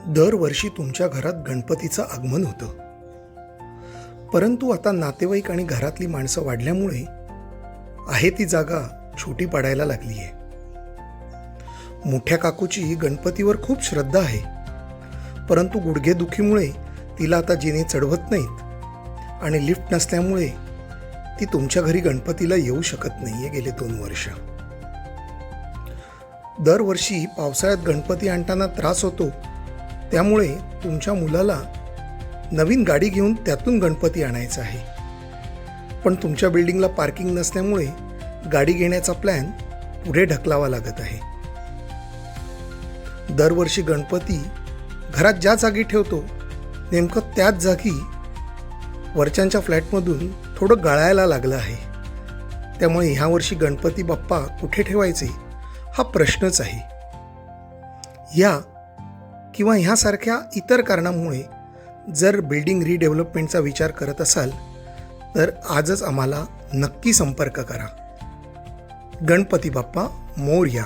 दरवर्षी तुमच्या घरात गणपतीचं आगमन होतं, परंतु आता नातेवाईक आणि घरातली माणसं वाढल्यामुळे आहे ती जागा छोटी पडायला लागली आहे. मोठ्या काकूची गणपतीवर खूप श्रद्धा आहे, परंतु गुडघेदुखीमुळे तिला आता जिने चढवत नाहीत आणि लिफ्ट नसल्यामुळे ती तुमच्या घरी गणपतीला येऊ शकत नाहीये गेले 2 वर्ष. दरवर्षी पावसाळ्यात गणपती आणताना त्रास होतो, त्यामुळे तुमच्या मुलाला नवीन गाडी घेऊन त्यातून गणपती आणायचा आहे. पण तुमच्या बिल्डिंगला पार्किंग नसल्यामुळे गाडी घेण्याचा प्लॅन पुढे ढकलावा लागत आहे. दरवर्षी गणपती घरात ज्या जागी ठेवतो नेमकं त्याच जागी वरच्यांच्या फ्लॅटमधून थोडं गळायला लागलं आहे. त्यामुळे ह्यावर्षी गणपती बाप्पा कुठे ठेवायचे हा प्रश्नच आहे. या किंवा ह्यासारख्या इतर कारणामुळे जर बिल्डिंग रिडेव्हलपमेंटचा विचार करत असाल तर आजच आम्हाला नक्की संपर्क करा. गणपती बाप्पा मोरया.